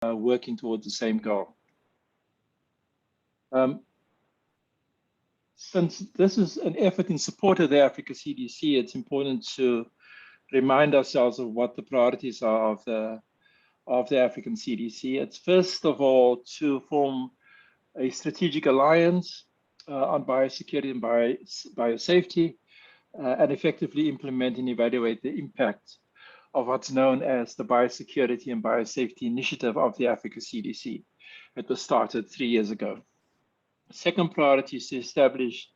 working towards the same goal. Since this is an effort in support of the Africa CDC, it's important to remind ourselves of what the priorities are of the African CDC. It's first of all to form a strategic alliance on biosecurity and biosafety, and effectively implement and evaluate the impact of what's known as the Biosecurity and Biosafety Initiative of the Africa CDC. It was started 3 years ago. Second priority is to establish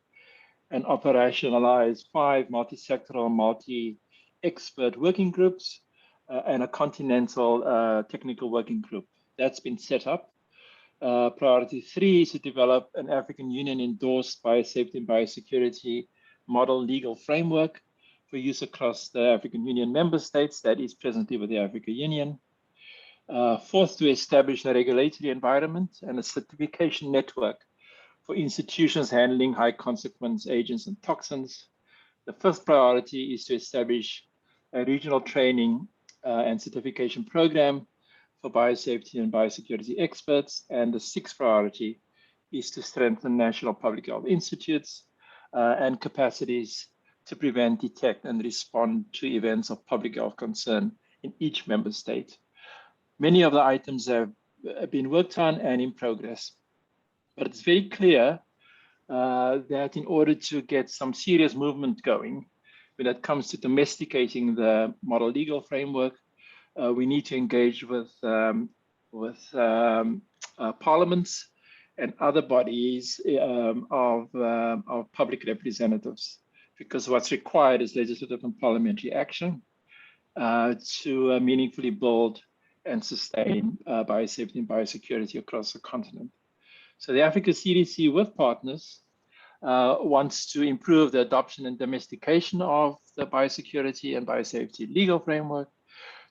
and operationalize 5 multi-sectoral, multi-expert working groups and a continental technical working group. That's been set up. Priority 3 is to develop an African Union endorsed biosafety and biosecurity model legal framework for use across the African Union member states, that is presently with the African Union. Fourth, to establish a regulatory environment and a certification network for institutions handling high consequence agents and toxins. The fifth priority is to establish a regional training and certification program for biosafety and biosecurity experts. And the sixth priority is to strengthen national public health institutes and capacities to prevent, detect, and respond to events of public health concern in each member state. Many of the items have been worked on and in progress, but it's very clear that in order to get some serious movement going, when it comes to domesticating the model legal framework, we need to engage with parliaments and other bodies of public representatives, because what's required is legislative and parliamentary action to meaningfully build and sustain biosafety and biosecurity across the continent. So the Africa CDC with partners wants to improve the adoption and domestication of the biosecurity and biosafety legal framework,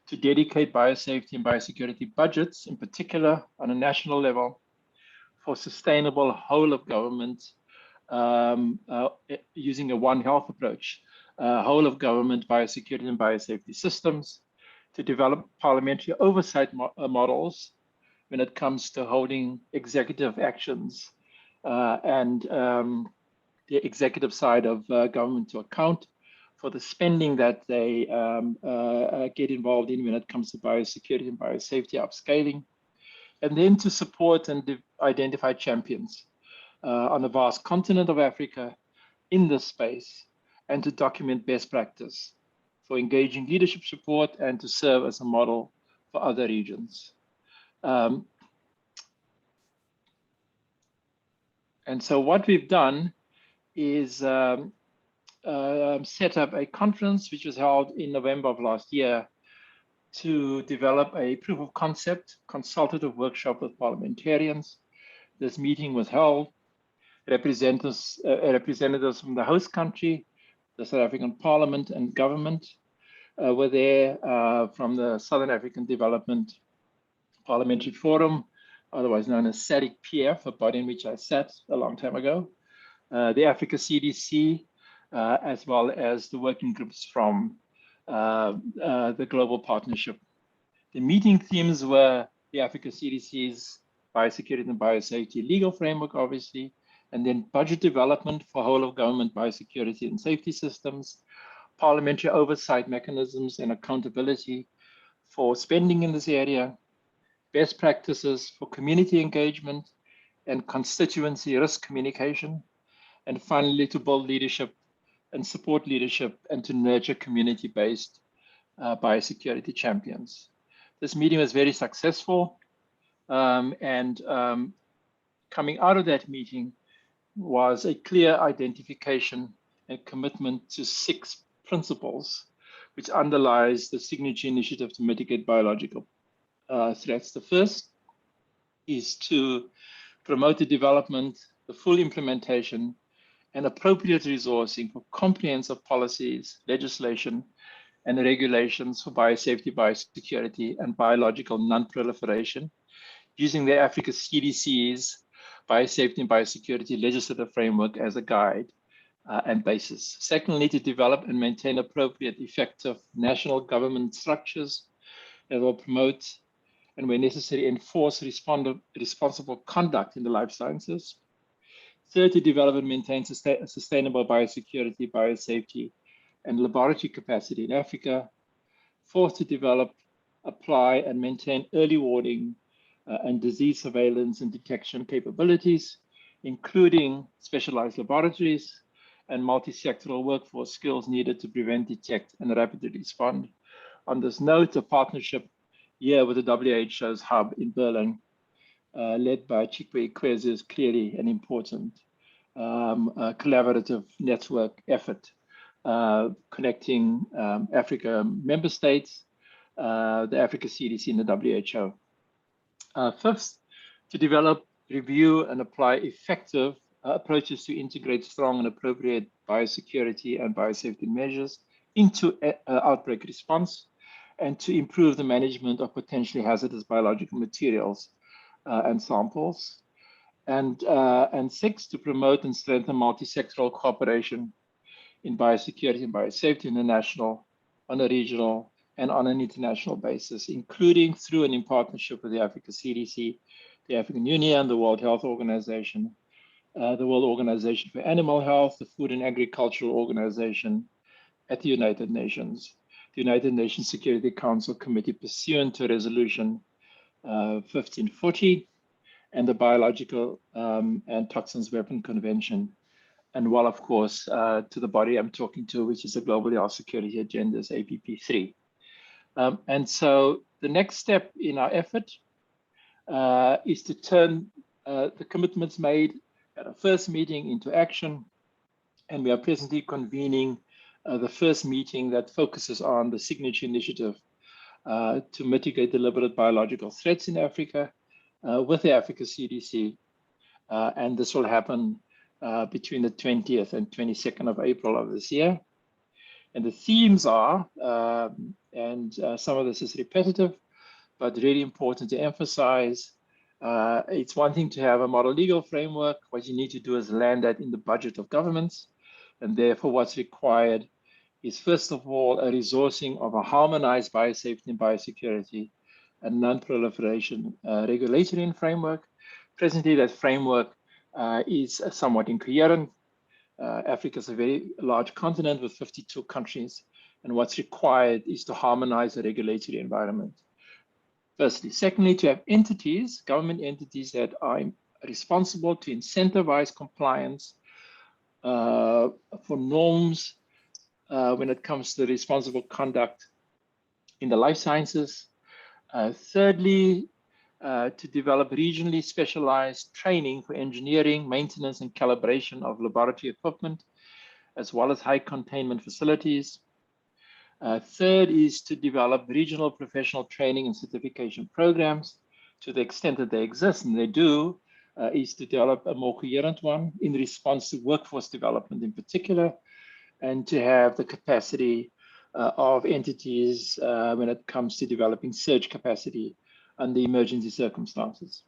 to dedicate biosafety and biosecurity budgets, in particular on a national level, for sustainable whole of government using a One Health approach, whole of government biosecurity and biosafety systems, to develop parliamentary oversight models when it comes to holding executive actions and the executive side of government to account for the spending that they get involved in when it comes to biosecurity and biosafety upscaling, and then to support and identify champions on the vast continent of Africa in this space, and to document best practice for engaging leadership support and to serve as a model for other regions. And so what we've done is set up a conference which was held in November of last year to develop a proof of concept consultative workshop with parliamentarians. This meeting was held. Representatives from the host country, the South African Parliament and government were there, from the Southern African Development Parliamentary Forum, otherwise known as SADC-PF, a body in which I sat a long time ago, the Africa CDC, as well as the working groups from the Global Partnership. The meeting themes were the Africa CDC's biosecurity and biosafety legal framework, obviously, and then budget development for whole of government biosecurity and safety systems, parliamentary oversight mechanisms and accountability for spending in this area, best practices for community engagement and constituency risk communication, and finally to build leadership and support leadership and to nurture community-based biosecurity champions. This meeting was very successful, and coming out of that meeting was a clear identification and commitment to 6 principles which underlies the signature initiative to mitigate biological threats. The first is to promote the development, the full implementation, and appropriate resourcing for comprehensive policies, legislation, and regulations for biosafety, biosecurity, and biological non-proliferation, using the Africa CDC's biosafety and biosecurity legislative framework as a guide and basis. Secondly, to develop and maintain appropriate, effective national government structures that will promote and where necessary, enforce responsible conduct in the life sciences. Third, to develop and maintain sustainable biosecurity, biosafety, and laboratory capacity in Africa. Fourth, to develop, apply, and maintain early warning and disease surveillance and detection capabilities, including specialized laboratories and multi-sectoral workforce skills needed to prevent, detect, and rapidly respond. On this note, a partnership here with the WHO's hub in Berlin, led by Chikwe Ikwezi, is clearly an important collaborative network effort, connecting Africa member states, the Africa CDC, and the WHO. Fifth, to develop, review, and apply effective approaches to integrate strong and appropriate biosecurity and biosafety measures into outbreak response, and to improve the management of potentially hazardous biological materials and samples. And six, to promote and strengthen multi-sectoral cooperation in biosecurity and biosafety on a national, on a regional, and on an international basis, including through and in partnership with the Africa CDC, the African Union, the World Health Organization, the World Organization for Animal Health, the Food and Agricultural Organization at the United Nations, the United Nations Security Council Committee pursuant to Resolution 1540, and the Biological and Toxins Weapon Convention, and while, of course, to the body I'm talking to, which is the Global Health Security Agenda's APP3. And so the next step in our effort is to turn the commitments made at our first meeting into action. And we are presently convening the first meeting that focuses on the signature initiative to mitigate deliberate biological threats in Africa with the Africa CDC. And this will happen between the 20th and 22nd of April of this year. And the themes are, and some of this is repetitive, but really important to emphasize. It's one thing to have a model legal framework. What you need to do is land that in the budget of governments. And therefore, what's required is, first of all, a resourcing of a harmonized biosafety and biosecurity and non-proliferation regulatory framework. Presently, that framework is somewhat incoherent. Africa is a very large continent with 52 countries, and what's required is to harmonize the regulatory environment. Firstly. Secondly, to have entities, government entities that are responsible to incentivize compliance for norms when it comes to responsible conduct in the life sciences. Thirdly, to develop regionally specialized training for engineering, maintenance, and calibration of laboratory equipment, as well as high containment facilities. Third is to develop regional professional training and certification programs to the extent that they exist, and they do, is to develop a more coherent one in response to workforce development in particular, and to have the capacity of entities when it comes to developing surge capacity under emergency circumstances.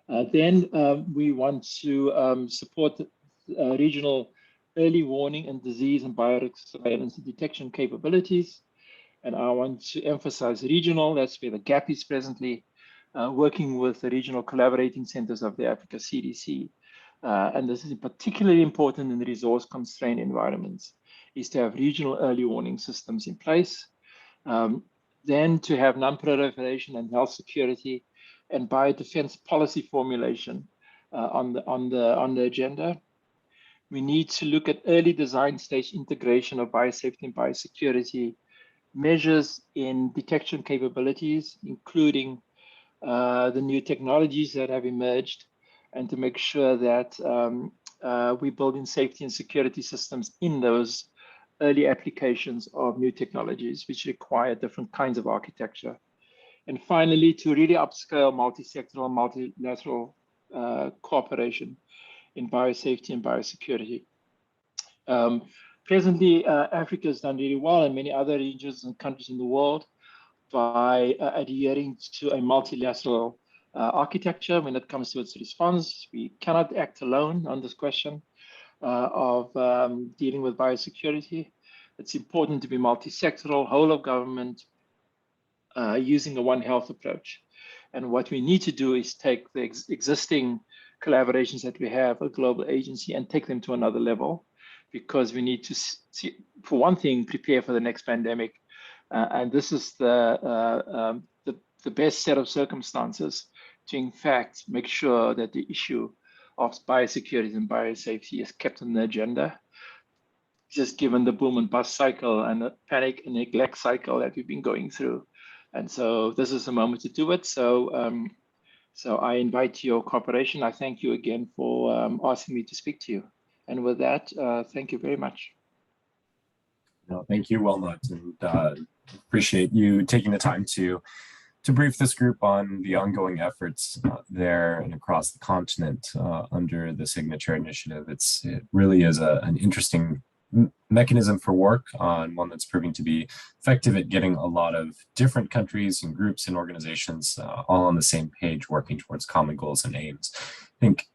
Then we want to support regional early warning and disease and biosurveillance and detection capabilities. And I want to emphasize regional, that's where the gap is presently, working with the regional collaborating centers of the Africa CDC. And this is particularly important in resource-constrained environments, is to have regional early warning systems in place. Then to have non-proliferation and health security and biodefense policy formulation on the agenda. We need to look at early design stage integration of biosafety and biosecurity measures in detection capabilities, including the new technologies that have emerged, and to make sure that we build in safety and security systems in those early applications of new technologies, which require different kinds of architecture. And finally, to really upscale multi-sectoral, multilateral cooperation in biosafety and biosecurity. Presently, Africa has done really well, and many other regions and countries in the world, by adhering to a multilateral architecture when it comes to its response. We cannot act alone on this question of dealing with biosecurity. It's important to be multi-sectoral, whole of government, using a One Health approach. And what we need to do is take the existing collaborations that we have, a global agency, and take them to another level, because we need to see, for one thing, prepare for the next pandemic. And this is the best set of circumstances to, in fact, make sure that the issue of biosecurity and biosafety is kept on the agenda, just given the boom and bust cycle and the panic and neglect cycle that we've been going through. And so this is the moment to do it. So, so I invite your cooperation. I thank you again for asking me to speak to you. And with that, thank you very much. No, thank you, Wilmot, and appreciate you taking the time to brief this group on the ongoing efforts there and across the continent under the Signature Initiative. It really is an interesting mechanism for work, on one that's proving to be effective at getting a lot of different countries and groups and organizations all on the same page, working towards common goals and aims. I think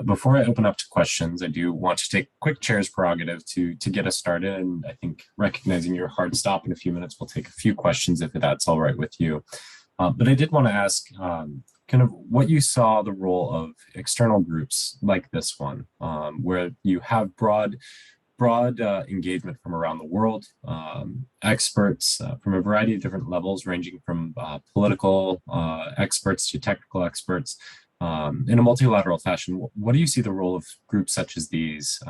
before I open up to questions, I do want to take quick chair's prerogative to get us started. And I think, recognizing your hard stop in a few minutes, we'll take a few questions if that's all right with you. But I did want to ask kind of what you saw the role of external groups like this one, where you have broad engagement from around the world, experts from a variety of different levels, ranging from political experts to technical experts, in a multilateral fashion. What do you see the role of groups such as these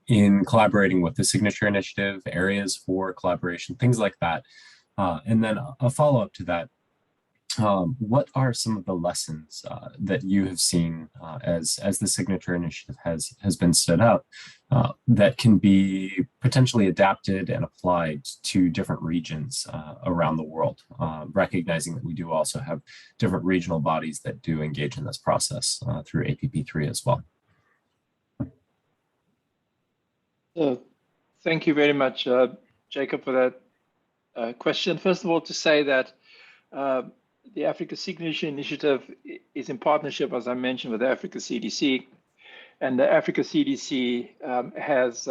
in collaborating with the Signature Initiative, areas for collaboration, things like that? And then a follow-up to that, what are some of the lessons that you have seen as the Signature Initiative has been stood up that can be potentially adapted and applied to different regions around the world, recognizing that we do also have different regional bodies that do engage in this process through APP3 as well? Thank you very much, Jacob, for that question. First of all, to say that the Africa Signature Initiative is in partnership, as I mentioned, with the Africa CDC. And the Africa CDC has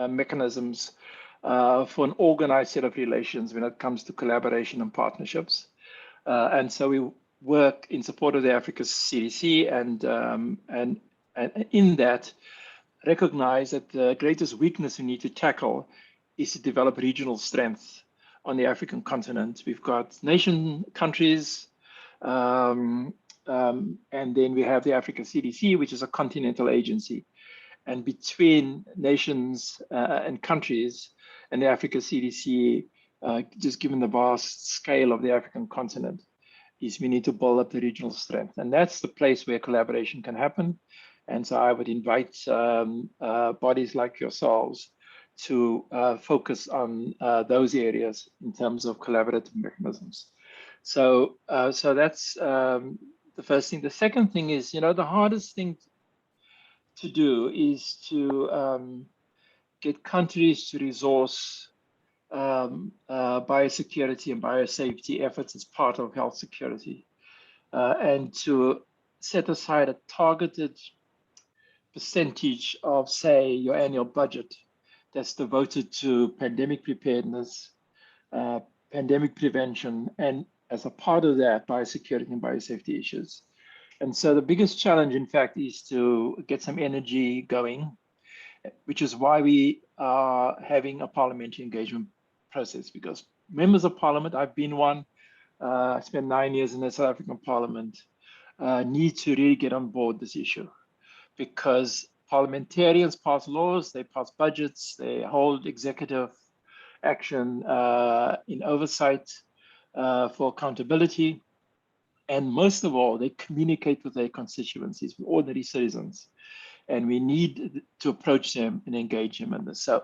mechanisms for an organized set of relations when it comes to collaboration and partnerships. And so we work in support of the Africa CDC, and in that, recognize that the greatest weakness we need to tackle is to develop regional strength on the African continent. We've got nation countries, and then we have the Africa CDC, which is a continental agency. And between nations and countries and the Africa CDC, just given the vast scale of the African continent, is we need to build up the regional strength. And that's the place where collaboration can happen. And so I would invite bodies like yourselves to focus on those areas in terms of collaborative mechanisms. So, so that's the first thing. The second thing is, the hardest thing to do is to get countries to resource biosecurity and biosafety efforts as part of health security, and to set aside a targeted percentage of, say, your annual budget that's devoted to pandemic preparedness, pandemic prevention, and as a part of that, biosecurity and biosafety issues. And so the biggest challenge, in fact, is to get some energy going, which is why we are having a parliamentary engagement process, because members of parliament, I've been one, I spent 9 years in the South African parliament, need to really get on board this issue, because parliamentarians pass laws, they pass budgets, they hold executive action in oversight for accountability. And most of all, they communicate with their constituencies, with ordinary citizens. And we need to approach them and engage them in this. So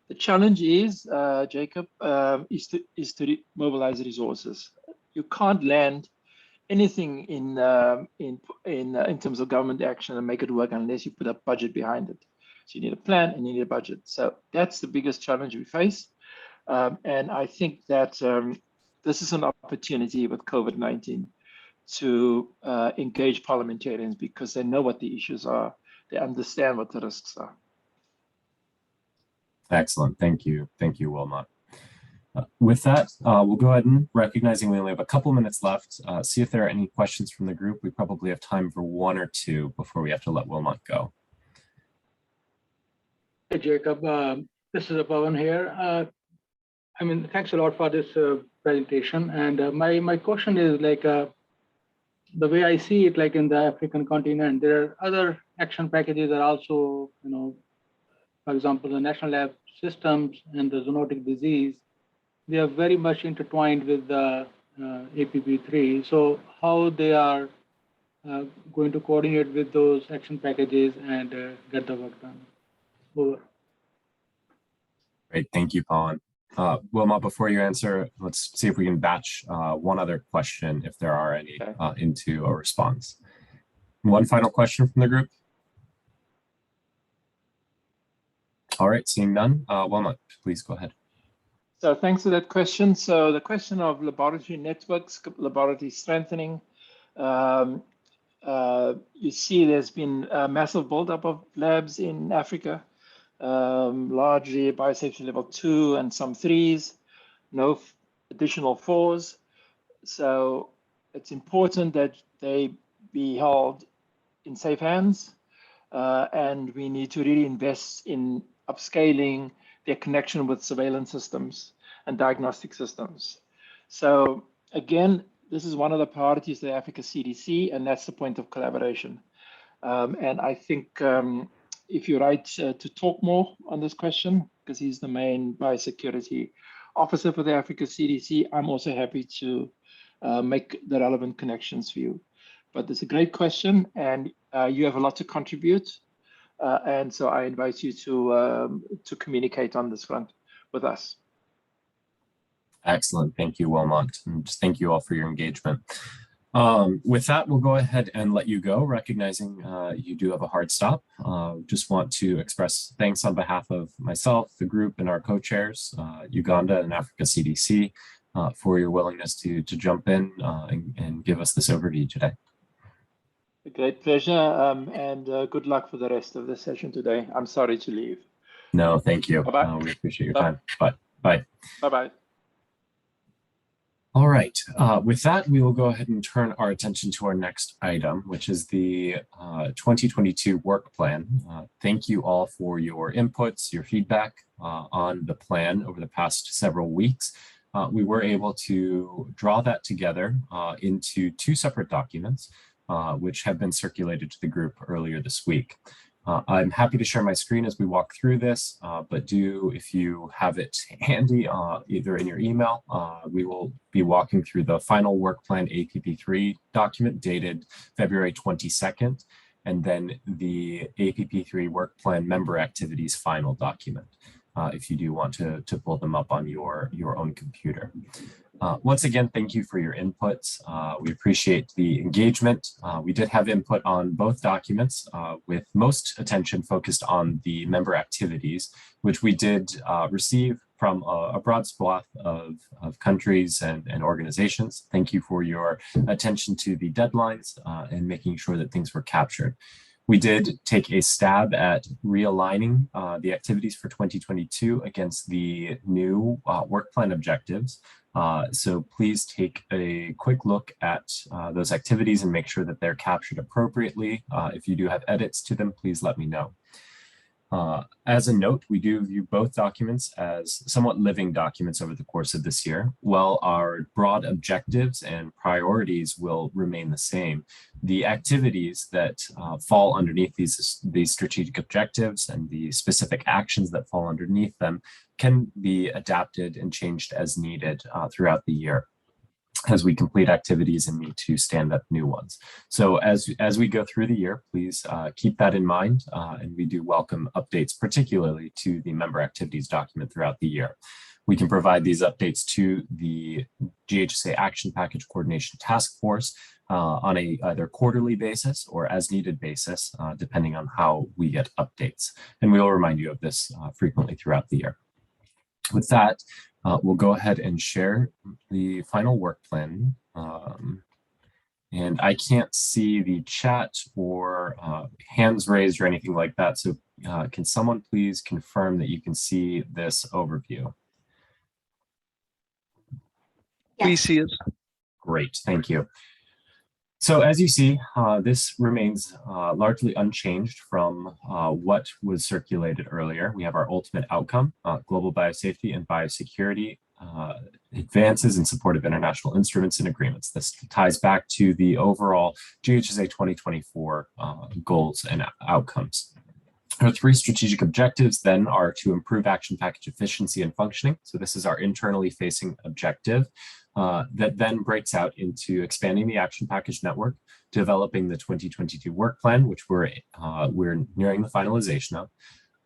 the challenge is, Jacob, is to mobilize resources. You can't land anything in terms of government action and make it work unless you put a budget behind it. So you need a plan and you need a budget. So that's the biggest challenge we face. And I think that this is an opportunity with COVID-19 to engage parliamentarians, because they know what the issues are. They understand what the risks are. Excellent. Thank you. Thank you, Wilmot. With that, we'll go ahead and, recognizing we only have a couple minutes left, see if there are any questions from the group. We probably have time for one or two before we have to let Wilmot go. Hey, Jacob. This is Pawan here. Thanks a lot for this presentation. And my question is the way I see it, like in the African continent, there are other action packages that are also, for example, the National Lab Systems and the zoonotic disease. They are very much intertwined with the APP3. So how they are going to coordinate with those action packages and get the work done? Over. Great, thank you, Pawan. Wilma, before you answer, let's see if we can batch one other question, if there are any, into a response. One final question from the group. All right, seeing none, Wilma, please go ahead. So thanks for that question. So the question of laboratory networks, laboratory strengthening, you see there's been a massive buildup of labs in Africa, largely biosafety level 2 and some 3s, no additional 4s. So it's important that they be held in safe hands, and we need to really invest in upscaling their connection with surveillance systems and diagnostic systems. So again, this is one of the priorities of the Africa CDC, and that's the point of collaboration. And I think if you're right to talk more on this question, because he's the main biosecurity officer for the Africa CDC, I'm also happy to make the relevant connections for you. But it's a great question, and you have a lot to contribute. And so I invite you to communicate on this front with us. Excellent. Thank you, Wilmot. And just thank you all for your engagement. With that, we'll go ahead and let you go, recognizing you do have a hard stop. Just want to express thanks on behalf of myself, the group, and our co-chairs, Uganda and Africa CDC, for your willingness to jump in and give us this overview today. A great pleasure, and good luck for the rest of the session today. I'm sorry to leave. No, thank you. Bye-bye. We appreciate your time. Bye. Bye. Bye-bye. All right. With that, we will go ahead and turn our attention to our next item, which is the 2022 work plan. Thank you all for your inputs, your feedback on the plan over the past several weeks. We were able to draw that together into two separate documents, which have been circulated to the group earlier this week. I'm happy to share my screen as we walk through this, but if you have it handy, either in your email, we will be walking through the final work plan APP3 document dated February 22nd, and then the APP3 work plan member activities final document, if you do want to pull them up on your own computer. Once again, thank you for your inputs. We appreciate the engagement. We did have input on both documents, with most attention focused on the member activities, which we did receive from a broad swath of countries and organizations. Thank you for your attention to the deadlines and making sure that things were captured. We did take a stab at realigning the activities for 2022 against the new work plan objectives. So please take a quick look at those activities and make sure that they're captured appropriately. If you do have edits to them, please let me know. As a note, we do view both documents as somewhat living documents over the course of this year. While our broad objectives and priorities will remain the same, the activities that fall underneath these strategic objectives and the specific actions that fall underneath them can be adapted and changed as needed throughout the year as we complete activities and need to stand up new ones. So as we go through the year, please keep that in mind, and we do welcome updates, particularly to the member activities document throughout the year. We can provide these updates to the GHSA Action Package Coordination Task Force on a either quarterly basis or as needed basis, depending on how we get updates. And we will remind you of this frequently throughout the year. With that, we'll go ahead and share the final work plan. And I can't see the chat or hands raised or anything like that. So can someone please confirm that you can see this overview? Yes. We see it. Great, thank you. So as you see, this remains largely unchanged from what was circulated earlier. We have our ultimate outcome, global biosafety and biosecurity, advances in support of international instruments and agreements. This ties back to the overall GHSA 2024 goals and outcomes. Our three strategic objectives then are to improve action package efficiency and functioning. So this is our internally facing objective that then breaks out into expanding the action package network, developing the 2022 work plan, which we're nearing the finalization of,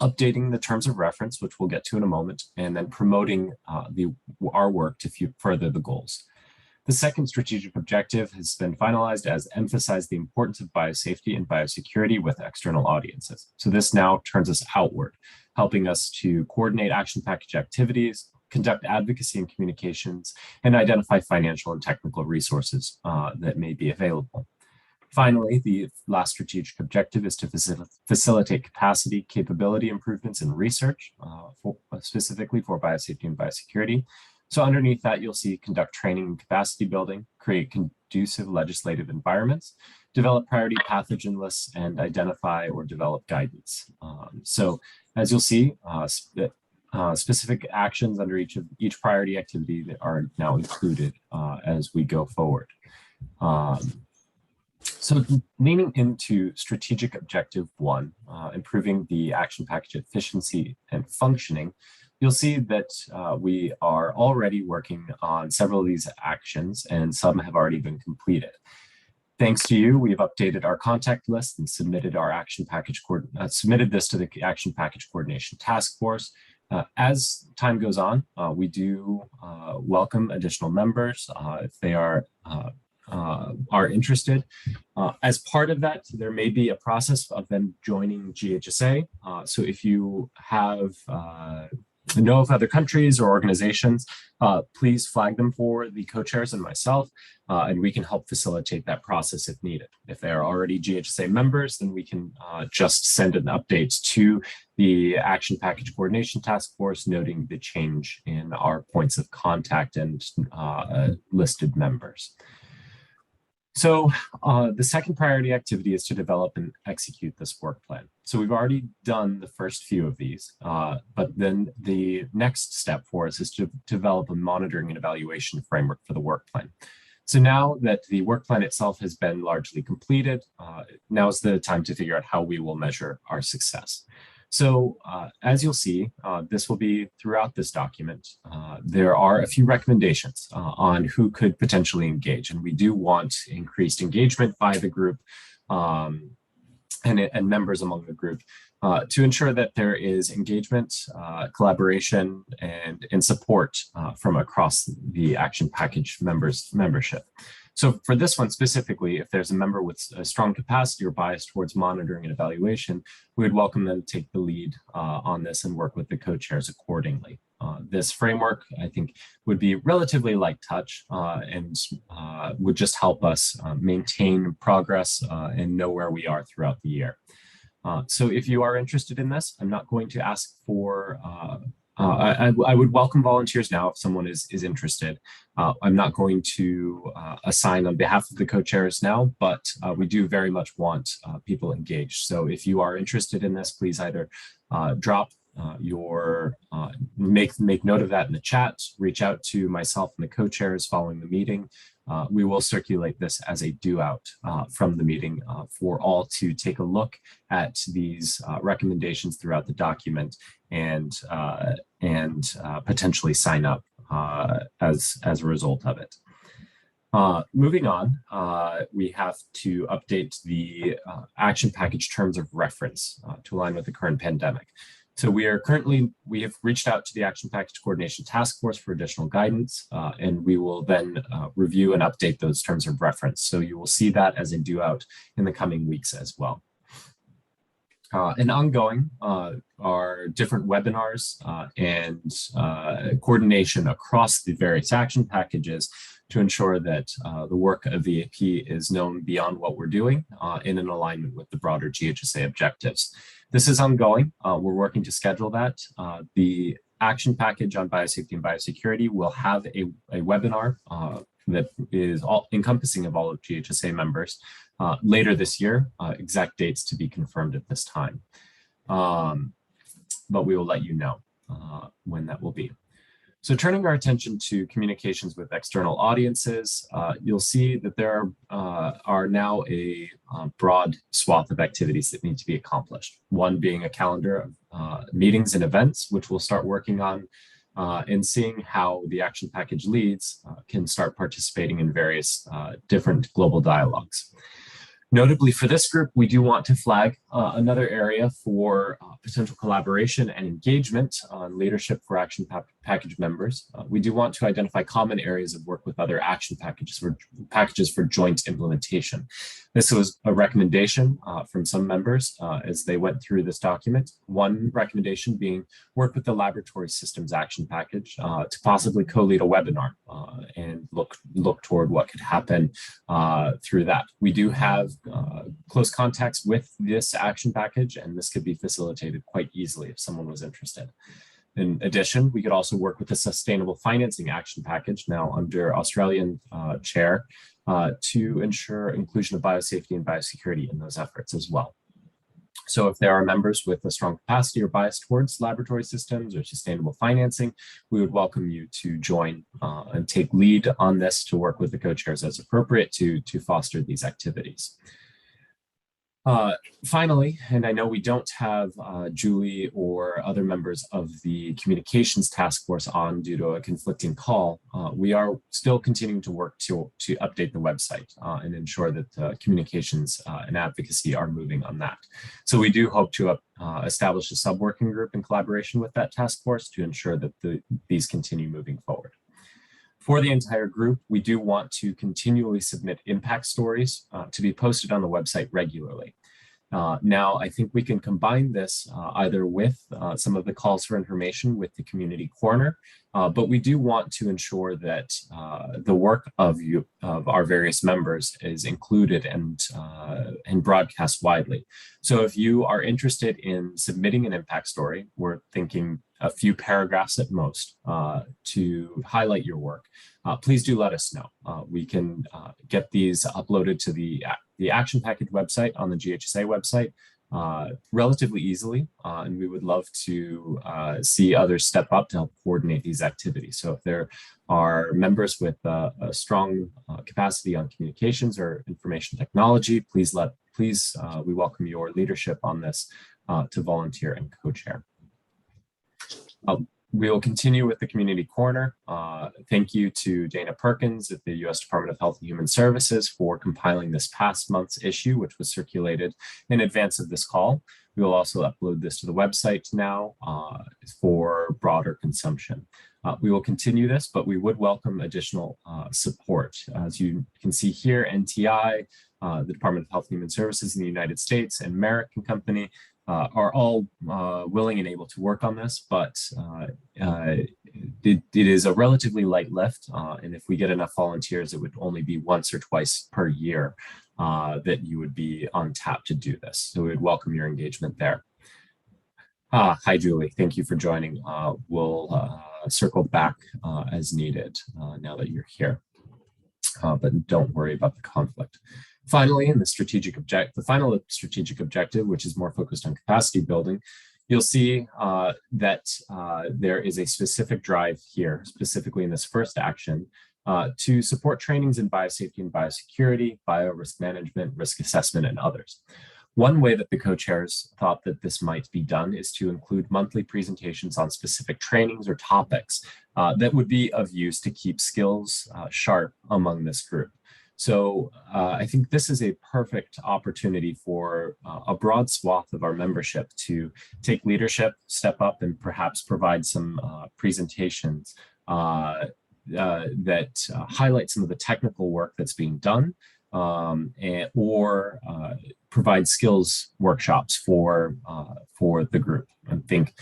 updating the terms of reference, which we'll get to in a moment, and then promoting our work to further the goals. The second strategic objective has been finalized as emphasize the importance of biosafety and biosecurity with external audiences. So this now turns us outward, helping us to coordinate action package activities, conduct advocacy and communications, and identify financial and technical resources that may be available. Finally, the last strategic objective is to facilitate capacity, capability improvements in research, specifically for biosafety and biosecurity. So underneath that, you'll see conduct training and capacity building, create conducive legislative environments, develop priority pathogen lists, and identify or develop guidance. So as you'll see, specific actions under each priority activity that are now included as we go forward. So leaning into strategic objective 1, improving the action package efficiency and functioning, you'll see that we are already working on several of these actions, and some have already been completed. Thanks to you, we've updated our contact list and submitted our action package submitted this to the Action Package Coordination Task Force. As time goes on, we do welcome additional members if they are interested. As part of that, there may be a process of them joining GHSA. So if you have know of other countries or organizations, please flag them for the co-chairs and myself, and we can help facilitate that process if needed. If they are already GHSA members, then we can just send an update to the Action Package Coordination Task Force, noting the change in our points of contact and listed members. So the second priority activity is to develop and execute this work plan. So we've already done the first few of these, but then the next step for us is to develop a monitoring and evaluation framework for the work plan. So now that the work plan itself has been largely completed, now is the time to figure out how we will measure our success. So as you'll see, this will be throughout this document. There are a few recommendations on who could potentially engage, and we do want increased engagement by the group and members among the group to ensure that there is engagement, collaboration, and support from across the Action Package membership. So for this one specifically, if there's a member with a strong capacity or bias towards monitoring and evaluation, we would welcome them to take the lead on this and work with the co-chairs accordingly. This framework, I think, would be relatively light touch and would just help us maintain progress and know where we are throughout the year. So if you are interested in this, I'm not going to ask for I would welcome volunteers now if someone is interested. I'm not going to assign on behalf of the co-chairs now, but we do very much want people engaged. So if you are interested in this, please either drop make note of that in the chat, reach out to myself and the co-chairs following the meeting. We will circulate this as a due out from the meeting for all to take a look at these recommendations throughout the document and potentially sign up as a result of it. Moving on, we have to update the action package terms of reference to align with the current pandemic. So we have reached out to the Action Package Coordination Task Force for additional guidance, and we will then review and update those terms of reference. So you will see that as a due out in the coming weeks as well. And ongoing are different webinars and coordination across the various action packages to ensure that the work of the AP is known beyond what we're doing in an alignment with the broader GHSA objectives. This is ongoing. We're working to schedule that. The Action Package on Biosafety and Biosecurity will have a webinar that is all encompassing of all of GHSA members later this year. Exact dates to be confirmed at this time. But we will let you know when that will be. So turning our attention to communications with external audiences, you'll see that there are now a broad swath of activities that need to be accomplished. One being a calendar of meetings and events, which we'll start working on, and seeing how the action package leads can start participating in various different global dialogues. Notably for this group, we do want to flag another area for potential collaboration and engagement on leadership for action package members. We do want to identify common areas of work with other action packages for joint implementation. This was a recommendation from some members as they went through this document. One recommendation being work with the laboratory systems action package to possibly co-lead a webinar and look toward what could happen through that. We do have close contacts with this action package, and this could be facilitated quite easily if someone was interested. In addition, we could also work with the Sustainable Financing Action Package, now under Australian chair, to ensure inclusion of biosafety and biosecurity in those efforts as well. So if there are members with a strong capacity or bias towards laboratory systems or sustainable financing, we would welcome you to join and take lead on this to work with the co-chairs as appropriate to foster these activities. Finally, and I know we don't have Julie or other members of the communications task force on due to a conflicting call, we are still continuing to work to update the website and ensure that communications and advocacy are moving on that. So we do hope to establish a sub-working group in collaboration with that task force to ensure that these continue moving forward. For the entire group, we do want to continually submit impact stories to be posted on the website regularly. Now, I think we can combine this either with some of the calls for information with the community corner, but we do want to ensure that the work of our various members is included and broadcast widely. So if you are interested in submitting an impact story, we're thinking a few paragraphs at most to highlight your work, please do let us know. We can get these uploaded to the Action Package website on the GHSA website relatively easily, and we would love to see others step up to help coordinate these activities. So if there are members with a strong capacity on communications or information technology, please we welcome your leadership on this to volunteer and co-chair. We will continue with the community corner. Thank you to Dana Perkins at the U.S. Department of Health and Human Services for compiling this past month's issue, which was circulated in advance of this call. We will also upload this to the website now for broader consumption. We will continue this, but we would welcome additional support. As you can see here, NTI, the Department of Health and Human Services in the United States, and Merrick and Company are all willing and able to work on this, but it is a relatively light lift. And if we get enough volunteers, it would only be once or twice per year that you would be on tap to do this. So we would welcome your engagement there. Hi, Julie. Thank you for joining. We'll circle back as needed now that you're here. But don't worry about the conflict. Finally, in the final strategic objective, which is more focused on capacity building, you'll see that there is a specific drive here, specifically in this first action, to support trainings in biosafety and biosecurity, bio-risk management, risk assessment, and others. One way that the co-chairs thought that this might be done is to include monthly presentations on specific trainings or topics that would be of use to keep skills sharp among this group. So I think this is a perfect opportunity for a broad swath of our membership to take leadership, step up, and perhaps provide some presentations that highlight some of the technical work that's being done, or provide skills workshops for the group. I think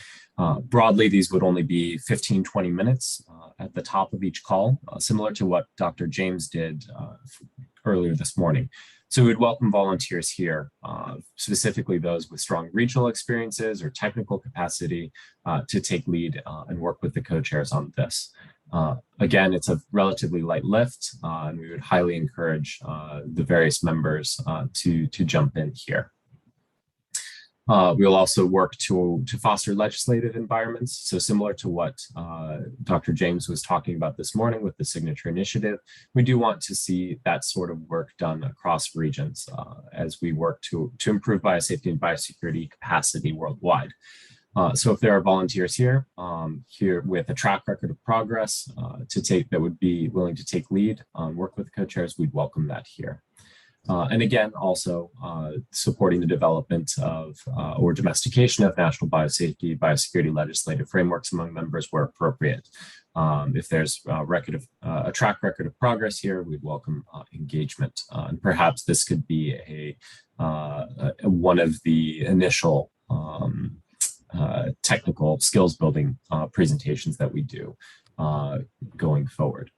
broadly, these would only be 15, 20 minutes at the top of each call, similar to what Dr. James did earlier this morning. So we'd welcome volunteers here, specifically those with strong regional experiences or technical capacity to take lead and work with the co-chairs on this. Again, it's a relatively light lift, and we would highly encourage the various members to jump in here. We'll also work to foster legislative environments. So similar to what Dr. James was talking about this morning with the signature initiative, we do want to see that sort of work done across regions as we work to improve biosafety and biosecurity capacity worldwide. So if there are volunteers here with a track record of progress that would be willing to take lead, work with co-chairs, we'd welcome that here. And again, also supporting the development of or domestication of national biosafety, biosecurity legislative frameworks among members where appropriate. If there's a track record of progress here, we'd welcome engagement. And perhaps this could be one of the initial technical skills building presentations that we do going forward.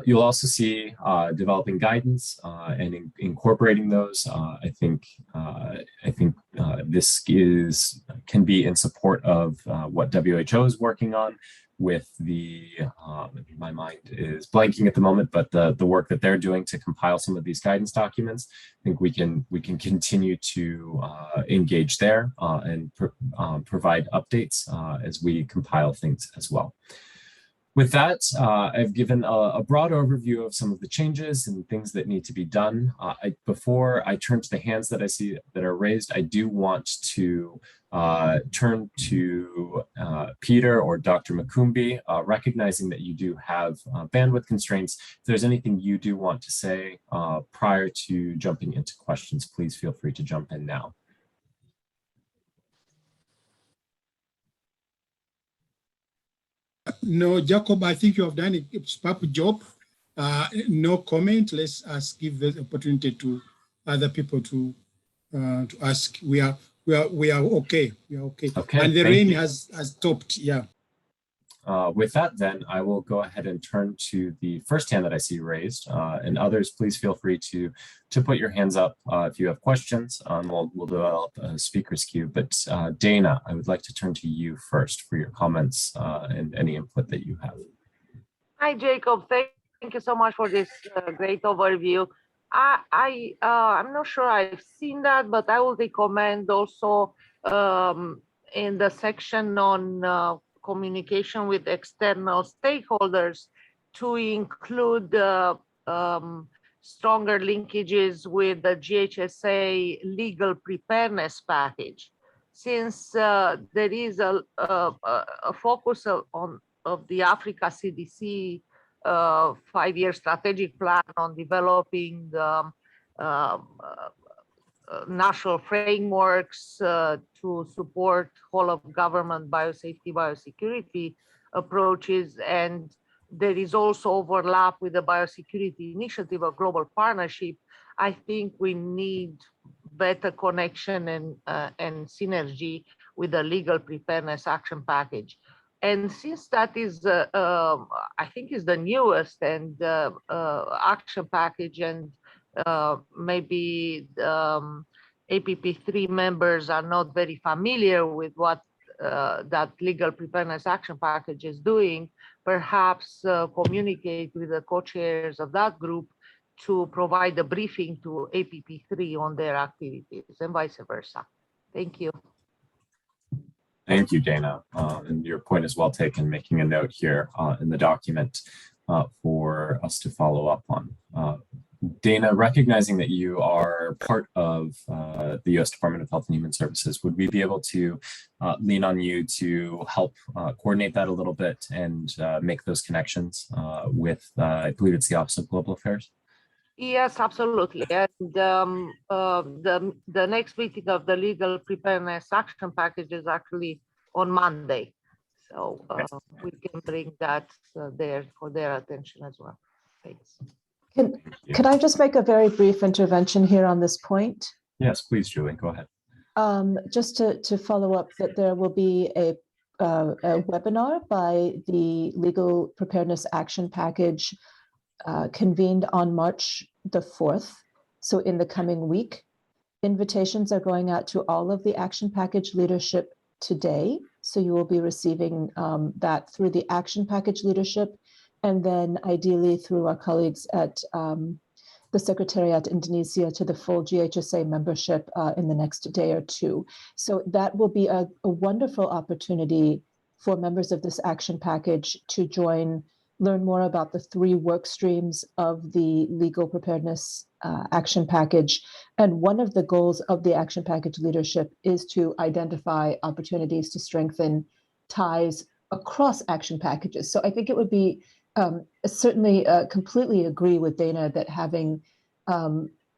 You'll also see developing guidance and incorporating those. I think this can be in support of what WHO is working on with my mind is blanking at the moment, but the work that they're doing to compile some of these guidance documents. I think we can continue to engage there and provide updates as we compile things as well. With that, I've given a broad overview of some of the changes and things that need to be done. Before I turn to the hands that I see that are raised, I do want to turn to Peter or Dr. Makumbi, recognizing that you do have bandwidth constraints. If there's anything you do want to say prior to jumping into questions, please feel free to jump in now. No, Jacob, I think you have done a superb job. No comment. Let's give the opportunity to other people to ask. We are okay. We are okay. Okay. And the rain has stopped. Yeah. With that, then I will go ahead and turn to the first hand that I see raised, and others, please feel free to put your hands up if you have questions. We'll develop a speakers queue, but Dana, I would like to turn to you first for your comments and any input that you have. Hi, Jacob. Thank you so much for this great overview. I'm not sure I've seen that, but I will recommend also in the section on communication with external stakeholders to include stronger linkages with the GHSA legal preparedness package. Since there is a focus of the Africa CDC 5-year strategic plan on developing national frameworks to support whole of government biosafety, biosecurity approaches. And there is also overlap with the biosecurity initiative, a global partnership. I think we need better connection and synergy with the legal preparedness action package. And since that is, I think is the newest and action package, and maybe APP3 members are not very familiar with what that legal preparedness action package is doing, perhaps communicate with the co-chairs of that group to provide a briefing to APP3 on their activities and vice versa. Thank you. Thank you, Dana. And your point is well taken, making a note here in the document for us to follow up on. Dana, recognizing that you are part of the U.S. Department of Health and Human Services, would we be able to lean on you to help coordinate that a little bit and make those connections with, I believe it's the Office of Global Affairs? Yes, absolutely. And the next meeting of the legal preparedness action package is actually on Monday. So we can bring that there for their attention as well. Thanks. Could I just make a very brief intervention here on this point? Yes, please, Julie, go ahead. Just to follow up, that there will be a webinar by the Legal Preparedness Action Package convened on March the 4th. So in the coming week, invitations are going out to all of the Action Package leadership today. So you will be receiving that through the Action Package leadership, and then ideally through our colleagues at the Secretariat Indonesia to the full GHSA membership in the next day or two. So that will be a wonderful opportunity for members of this Action Package to join, learn more about the 3 work streams of the Legal Preparedness Action Package. And one of the goals of the Action Package leadership is to identify opportunities to strengthen ties across action packages. So I think it would be certainly completely agree with Dana that having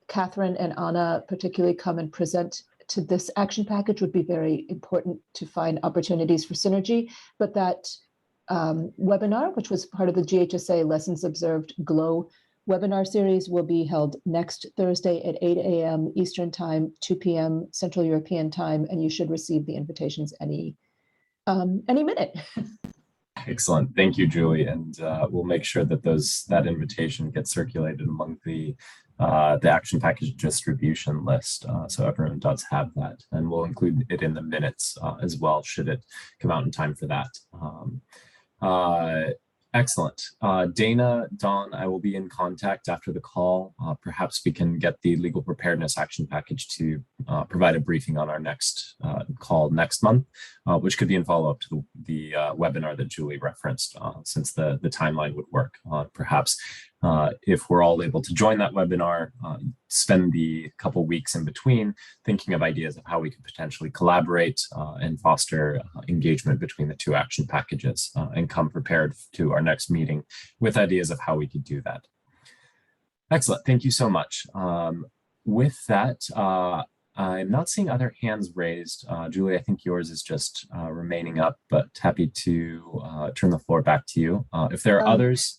Catherine and Anna particularly come and present to this action package would be very important to find opportunities for synergy. But that webinar, which was part of the GHSA Lessons Observed GLOW webinar series, will be held next Thursday at 8 a.m. Eastern Time, 2 p.m. Central European Time, and you should receive the invitations any minute. Excellent. Thank you, Julie. And we'll make sure that that invitation gets circulated among the Action Package distribution list, so everyone does have that. And we'll include it in the minutes as well, should it come out in time for that. Excellent. Dana, Dawn, I will be in contact after the call. Perhaps we can get the Legal Preparedness Action Package to provide a briefing on our next call next month, which could be in follow-up to the webinar that Julie referenced, since the timeline would work. Perhaps if we're all able to join that webinar, spend the couple weeks in between thinking of ideas of how we could potentially collaborate and foster engagement between the 2 action packages, and come prepared to our next meeting with ideas of how we could do that. Excellent. Thank you so much. With that, I'm not seeing other hands raised. Julie, I think yours is just remaining up, but happy to turn the floor back to you. If there are others,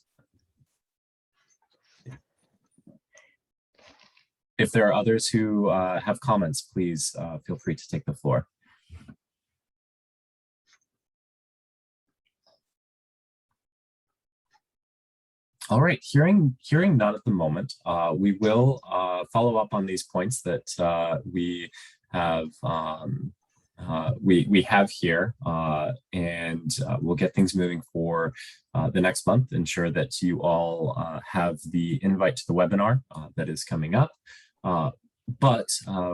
if there are others who have comments, please feel free to take the floor. All right, hearing none at the moment, we will follow up on these points that we have here, and we'll get things moving for the next month. Ensure that you all have the invite to the webinar that is coming up. But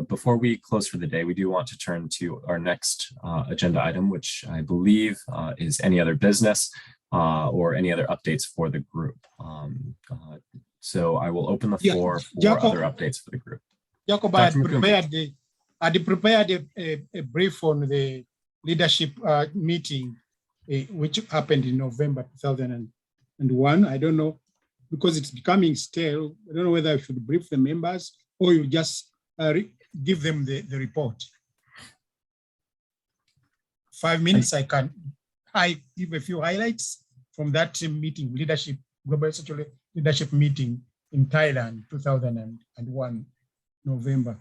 before we close for the day, we do want to turn to our next agenda item, which I believe is any other business or any other updates for the group. So I will open the floor for Jacob, other updates for the group. Jacob, I had prepared a brief on the leadership meeting, which happened in November 2001. I don't know, because it's becoming stale. I don't know whether I should brief the members or you just give them the report. 5 minutes, I give a few highlights from that meeting, Global Security Leadership meeting in Thailand, 2001, November.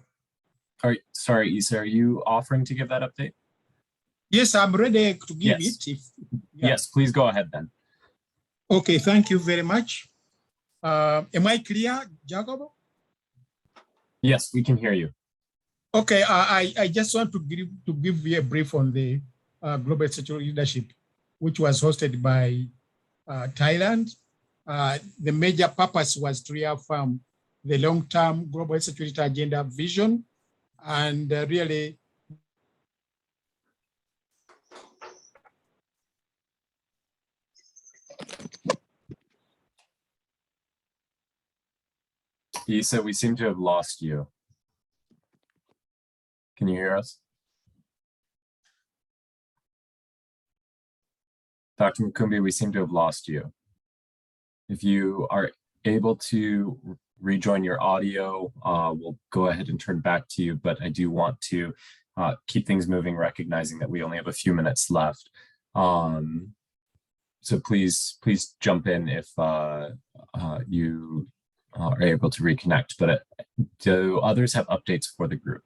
All right, sorry, Issa, are you offering to give that update? Yes, I'm ready to give it. Yes, please go ahead then. Okay, thank you very much. Am I clear, Jacob? Yes, we can hear you. Okay, I just want to give you a brief on the Global Security Leadership, which was hosted by Thailand. The major purpose was to reaffirm the long-term global security agenda vision, and really Issa, we seem to have lost you. Can you hear us? Dr. Mukumbi, we seem to have lost you. If you are able to rejoin your audio, we'll go ahead and turn back to you, but I do want to keep things moving, recognizing that we only have a few minutes left. So please jump in if you are able to reconnect, but do others have updates for the group?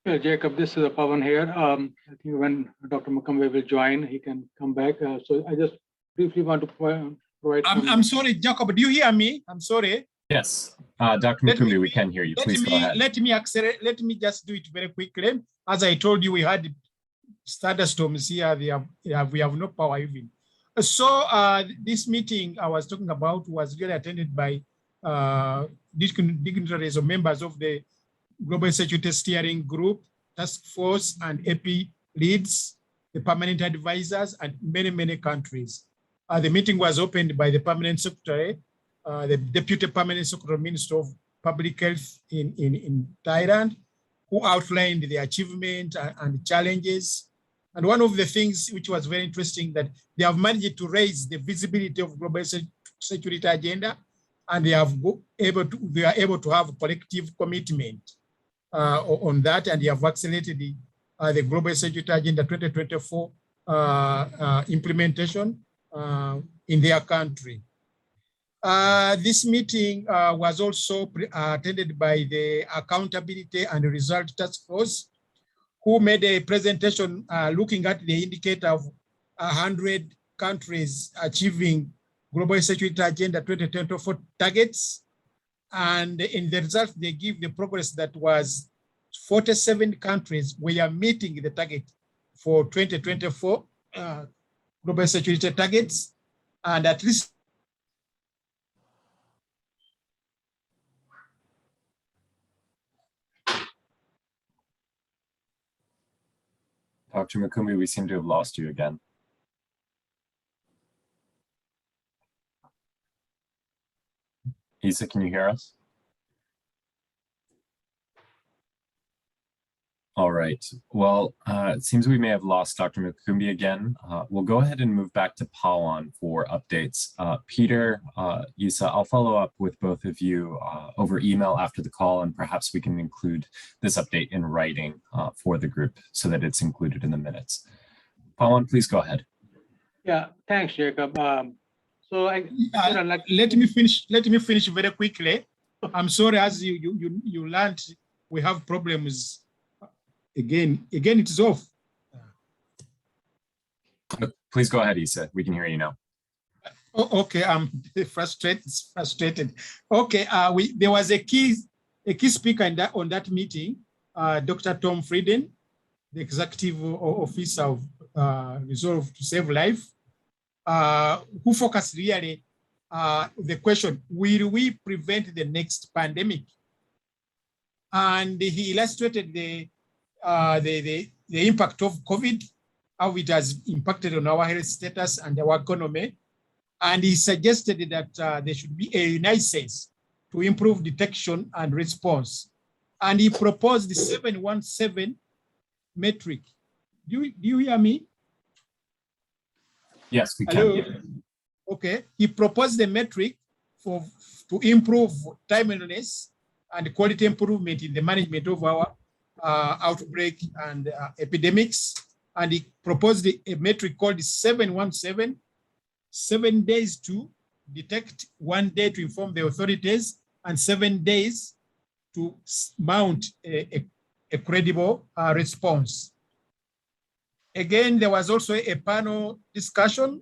Yeah, Jacob, this is Pawan here. I think when Dr. Mukumbi will join, he can come back. So I just briefly want to provide. I'm sorry, Jacob, do you hear me? I'm sorry. Yes, Dr. Mukumbi, we can hear you. Please go ahead. Let me accelerate. Let me just do it very quickly. As I told you, we had thunderstorms here. We have no power even. So this meeting I was talking about was really attended by dignitaries or members of the Global Security Steering Group, Task Force, and AP leads, the permanent advisors, and many countries. The meeting was opened by the permanent secretary, the Deputy Permanent Secretary, Minister of Public Health in Thailand, who outlined the achievement and challenges. And one of the things which was very interesting, that they have managed to raise the visibility of global security agenda, and they are able to have collective commitment on that, and they have accelerated the Global Security Agenda 2024 implementation in their country. This meeting was also attended by the Accountability and Result Task Force, who made a presentation looking at the indicator of 100 countries achieving Global Security Agenda 2024 targets. And in the result, they give the progress that was 47 countries were meeting the target for 2024 Global Security targets, and at least Dr. Mukumbi, we seem to have lost you again. Isa, can you hear us? All right. Well, it seems we may have lost Dr. Mukumbi again. We'll go ahead and move back to Pawan for updates. Peter, Isa, I'll follow up with both of you over email after the call, and perhaps we can include this update in writing for the group so that it's included in the minutes. Pawan, please go ahead. Yeah, thanks, Jacob. let me finish very quickly. I'm sorry, as you learned, we have problems. Again, it is off. Please go ahead, Isa. We can hear you now. Oh, okay, I'm frustrated. Okay, there was a key speaker on that meeting, Dr. Tom Frieden, the executive officer of Resolve to Save Life, who focused really the question: will we prevent the next pandemic? And he illustrated the impact of COVID, how it has impacted on our health status and our economy. And he suggested that there should be a license to improve detection and response. And he proposed the 717 metric. Do you hear me? Yes, we can. Hello? Okay, he proposed the metric to improve timeliness and quality improvement in the management of our outbreak and epidemics. And he proposed a metric called 717, 7 days to detect, 1 day to inform the authorities, and 7 days to mount a credible response. Again, there was also a panel discussion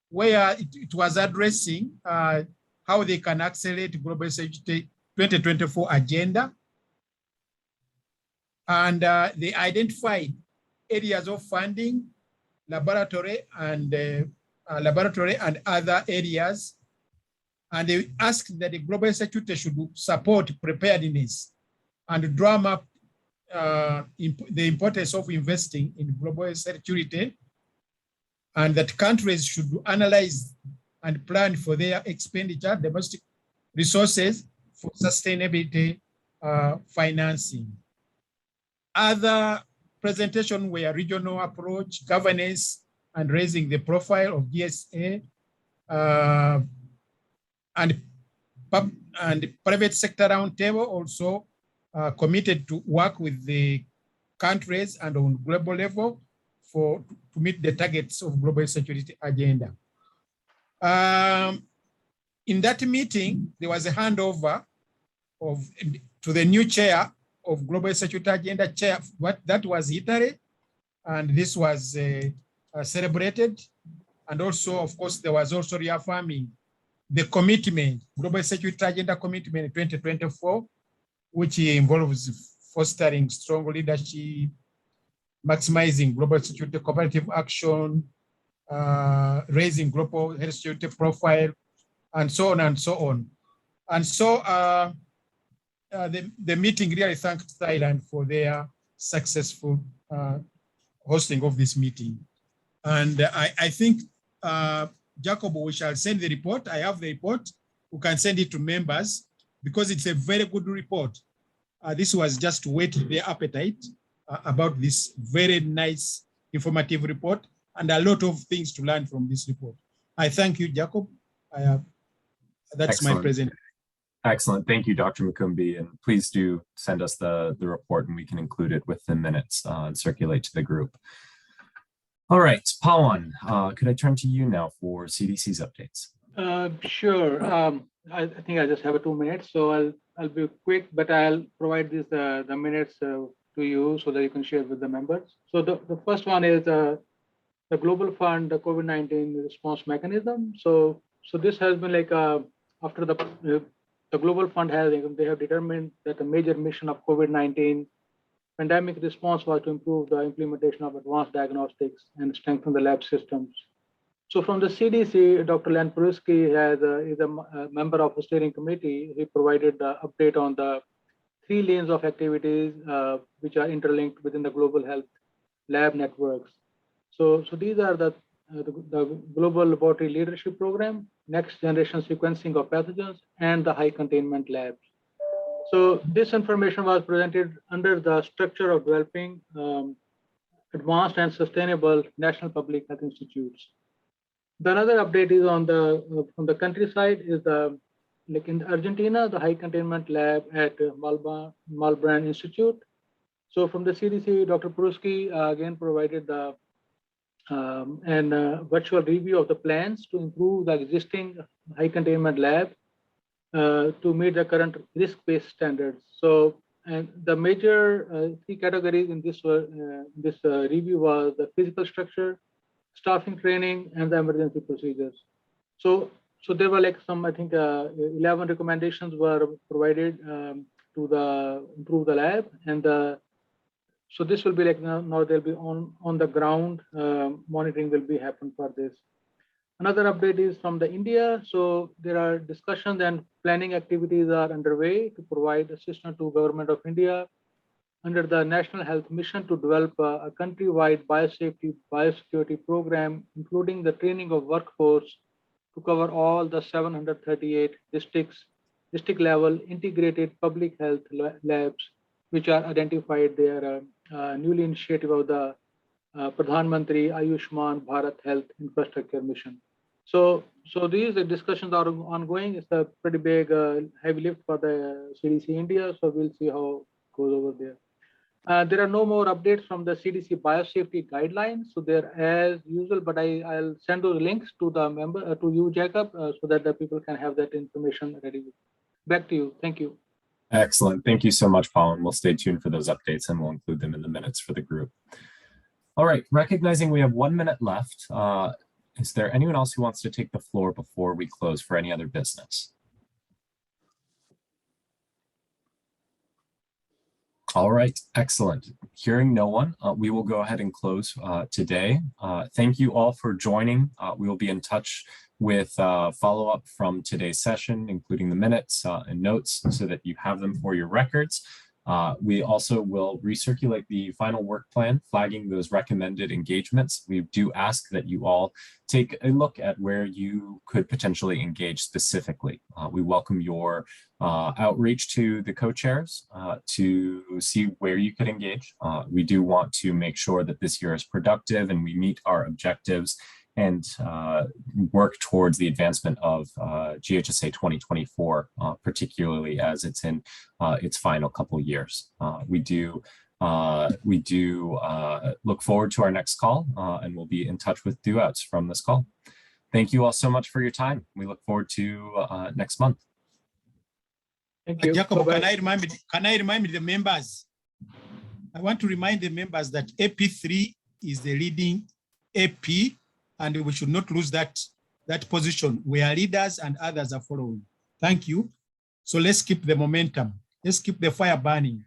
where it was addressing how they can accelerate Global Security 2024 agenda. And they identified areas of funding, laboratory and other areas. And they asked that the Global Security should support preparedness and drum up the importance of investing in global security, and that countries should analyze and plan for their expenditure, domestic resources for sustainability financing. Other presentations were regional approach, governance, and raising the profile of GHSA, and private sector roundtable also committed to work with the countries and on global level to meet the targets of global security agenda. In that meeting, there was a handover to the new chair of Global Security Agenda chair. That was Italy, and this was celebrated. And also, of course, there was also reaffirming the commitment, Global Security Agenda Commitment 2024, which involves fostering strong leadership, maximizing global security cooperative action, raising global health security profile, and so on and so on. And so the meeting really thanked Thailand for their successful hosting of this meeting. And I think, Jacob, we shall send the report. I have the report. We can send it to members because it's a very good report. This was just to whet their appetite about this very nice, informative report and a lot of things to learn from this report. I thank you, Jacob. That's Excellent. my presentation. Excellent. Thank you, Dr. Mukumbi. And please do send us the report and we can include it with the minutes and circulate to the group. All right, Pawan, could I turn to you now for CDC's updates? Sure. I think I just have 2 minutes, so I'll be quick, but I'll provide the minutes to you so that you can share with the members. So the first one is the Global Fund, the COVID-19 response mechanism. So this has been like after the Global Fund they have determined that the major mission of COVID-19 pandemic response was to improve the implementation of advanced diagnostics and strengthen the lab systems. So from the CDC, Dr. Len Pruski is a member of the steering committee. He provided the update on the 3 lanes of activities which are interlinked within the global health lab networks. So these are the Global Laboratory Leadership Program, Next Generation Sequencing of Pathogens, and the High Containment Labs. So this information was presented under the structure of developing advanced and sustainable national public health institutes. The another update is on from the countryside is like in Argentina, the High Containment Lab at Malbrand Institute. So from the CDC, Dr. Pruski again provided the virtual review of the plans to improve the existing high containment lab to meet the current risk-based standards. So, and the major 3 categories in this review was the physical structure, staffing training, and the emergency procedures. So there were like some, I think 11 recommendations were provided to improve the lab. And so this will be like now they'll be on the ground monitoring will be happen for this. Another update is from the India. So there are discussions and planning activities are underway to provide assistance to Government of India under the National Health Mission to develop a country-wide biosafety, biosecurity program, including the training of workforce to cover all the 738 district level integrated public health labs, which are identified there, newly initiative of the Pradhan Mantri Ayushman Bharat Health Infrastructure Mission. So these discussions are ongoing. It's a pretty big heavy lift for the CDC India. So we'll see how it goes over there. There are no more updates from the CDC biosafety guidelines. So they're as usual, but I'll send those links to the member, to you, Jacob, so that the people can have that information ready. Back to you. Thank you. Excellent. Thank you so much, Paul. And we'll stay tuned for those updates and we'll include them in the minutes for the group. All right. Recognizing we have 1 minute left, is there anyone else who wants to take the floor before we close for any other business? All right, excellent. Hearing no one, we will go ahead and close today. Thank you all for joining. We will be in touch with follow-up from today's session, including the minutes and notes so that you have them for your records. We also will recirculate the final work plan, flagging those recommended engagements. We do ask that you all take a look at where you could potentially engage specifically. We welcome your outreach to the co-chairs to see where you could engage. We do want to make sure that this year is productive and we meet our objectives and work towards the advancement of GHSA 2024, particularly as it's in its final couple years. We do look forward to our next call and we'll be in touch with do-outs from this call. Thank you all so much for your time. We look forward to next month. Thank you. Jacob, can I remind the members? I want to remind the members that AP3 is the leading AP, and we should not lose that that position where leaders and others are following. Thank you. So let's keep the momentum. Let's keep the fire burning.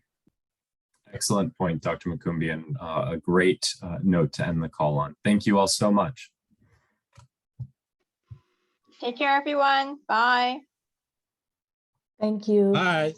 Excellent point, Dr. Mukumbi, and a great note to end the call on. Thank you all so much. Take care, everyone. Bye. Thank you. Bye.